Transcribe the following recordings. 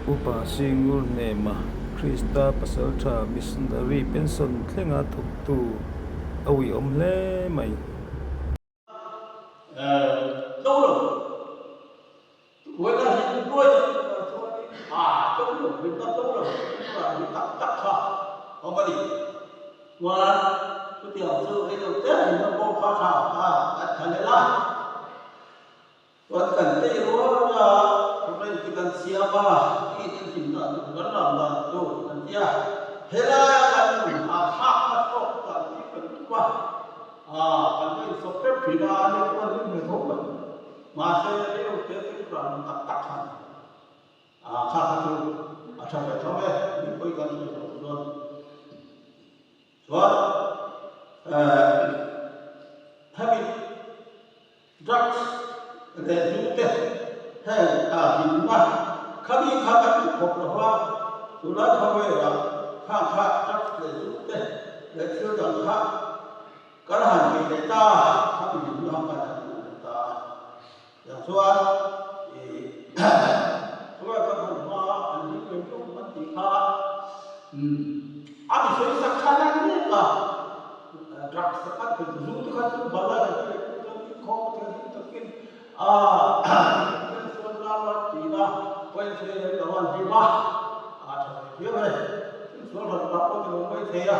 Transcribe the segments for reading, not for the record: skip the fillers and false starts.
upa singur nema Krista pasaltha missionary pension thlenga thuktu awi omle mai đâu rồi với là những đuôi đâu rồi mình ta đâu rồi là mình tập tập thọ không có gì và cái tiểu sư cái đầu tiên thì nó có pha thảo thành là còn cần tây đó là hôm nay chỉ cần xia ba cái chính là vẫn là rồi cần tia thế là cần thác thọ cần cái cần qua cần cái số phép thủy đa liên quan đến người thổ bệnh mà sẽ cái đầu tiên cái là tập tập thành khá khá nhiều trong cái trong này những cái cần phải rồi having drugs để chúng ta hay hình mà khi các cuộc đấu tranh chúng ta không phải là khá drugs để chúng ta để tiêu diệt cái hành vi để ta không bị những cái hành vi để taอย่างส่วนส่วนก็ผมว่าอันนี้เป็นเรื่องมันติดขาอันนี้ส่วนสักขนาดนี้ก็รักสักขนาดเป็นรู้ที่เขาจะบาลานซ์เป็นตัวที่เขาจะกินเป็นส่วนเราที่น่าเป็นส่วนเราที่ว่าเยอะเลยส่วนเราเราก็จะไม่เสีย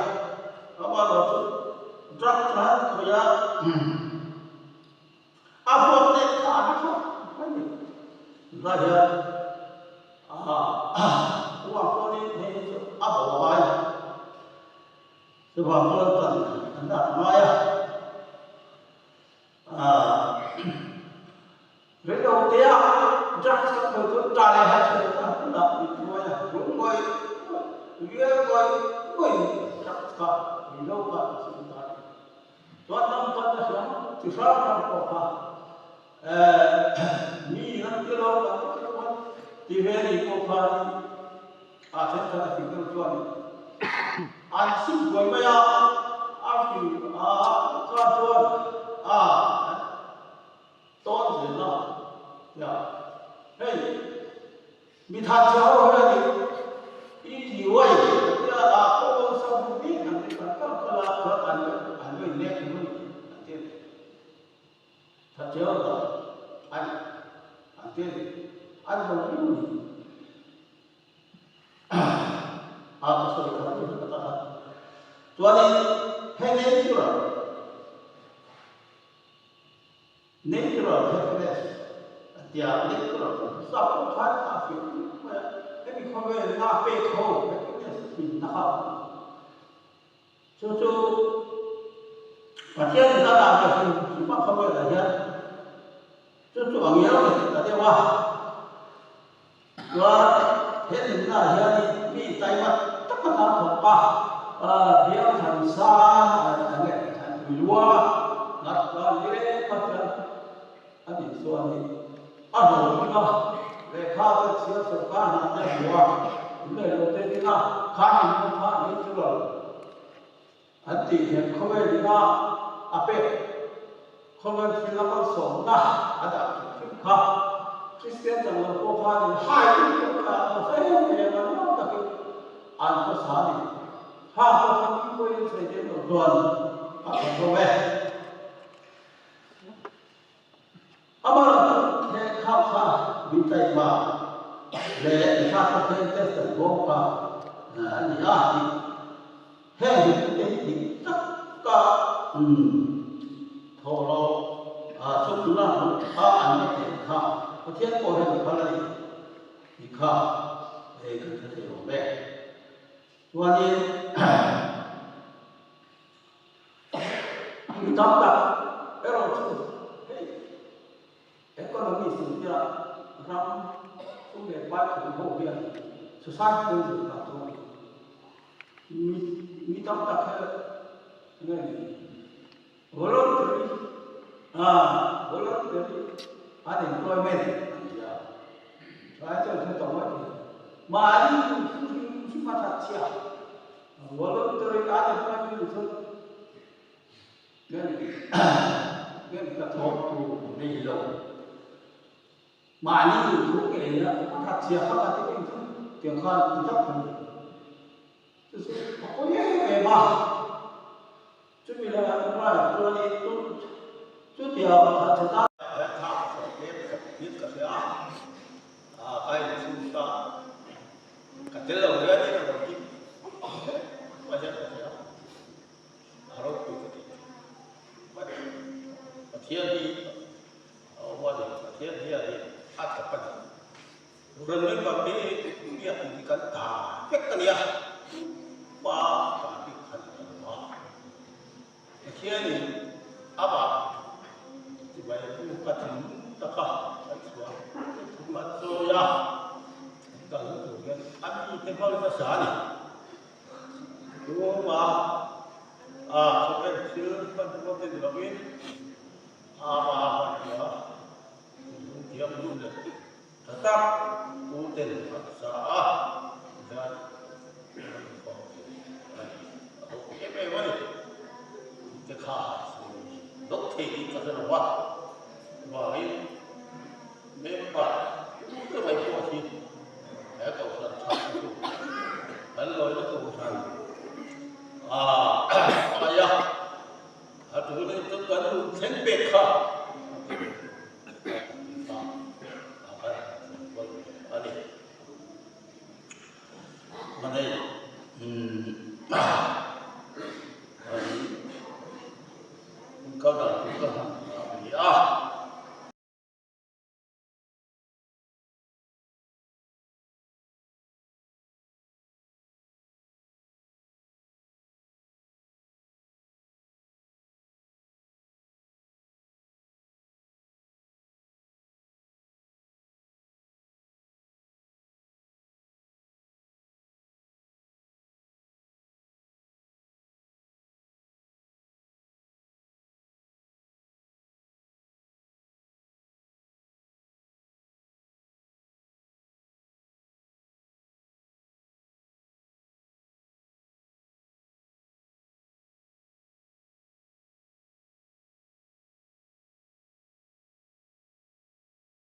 เพราะว่าเรารักษาเขาอยากพวกเด็กขาดเขาไม่ได้เราจะพวกคนนี้เนี่ยบอกว่าจะบอกว่าตั้งอันนั้นมาเรื่องเดียวจักสักคนตัวตายให้ฉันตั้งนับดีด้วยรู้ไหมเรื่องไม่จักสักมีโลกาสุดท้ายตัวนั้นตัวนั้นที่สร้างมาพอนี่นั่นที่เราที่เวรีพอพาอาจจะทำสิ่งที่เราอันสิ่งที่ไม่เอาฟิวข้าชวนต้นเสียนะอย่าเฮ้ยมีทางเจ้าอะไรอีที่ไว้ที่โค้งสมุทรนี่ทำให้กันก็อันนี้เล็กน้อยอันที่ถ้าเจ้าอันที่อันนั้นนี่ก็สวยครับที่เราตั้งตัวนี้ให้natural happiness ที่natural สับสนฟิลให้มีความเป็นน่าเป็นเขา happiness เป็นนะครับจู่ๆประเทศต่างๆก็คือที่มาเขาเป็นอะไรเนี่ยจู่ๆอย่างเงี้ยแต่เดี๋ยวว่าเห็นหน้าเฮียนี่มีใจมันตั้งคำถามของป้าเดี๋ยวทำซาอะไรไม่รู้ว่านัดกันเล็กก็จะอันนี้ส่วนนี้อันนั้นก็เลยข้าก็เชื่อสุขานนั่นเองว่าเลยเราเต็มที่นะข้ามันข้านี่จุดอันที่เห็นเขาไม่ดีนะอาเป็ดเขาไม่ที่เราก็ส่งนะอาจจะข้าคริสเตียนจังเลยพวกข้านี่หายไปแล้วเฮ้ยเนี่ยมันน่าตะกี้อันภาษานี่ข้าเขาทำที่คุยเสร็จแล้วด่วนอันนั้นแม่อามาแค่ข้าวข้าวิจัยมาเลยข้าเขาเคยเทสต์บอกว่าอันนี้เฮ้ยที่ตักกะทอเราสุดนะอันนี้เห็นข้าประเทศโบราณเขาเลยที่ข้าก็จะได้รู้แม่วันนี้มีตั้งแต่เราชื่อekonomi sehingga orang sudah baik kemudian susah pun atau minta tak ini voluntary unemployment ya saya itu tahu lagi mari cuma saja voluntary unemployment itu kan kita tahu tu ni loh mà những người thuộc cái này nó thật sự không là cái tiếng khan thì chắc không có những cái mà chút vì là ngoài tôi đi chút điều thật sự ta thảo biết cả thế cái chúng ta cả thế là người ấy là một cái mà hiện là 하루 thiên đi qua để thiên đi là đi ăn tập phần rồi lên vào cái việc thì cần cả biết cái gì ba cả cái khẩn mà thiên đi à bà thì vậy cũng có thể tất cả cái số mà rồi à cần thực hiện ăn đi thêm bao nhiêu sáng đi đúng không sampai siapa tempat itu lagi, apa dia belum dah. Tetap,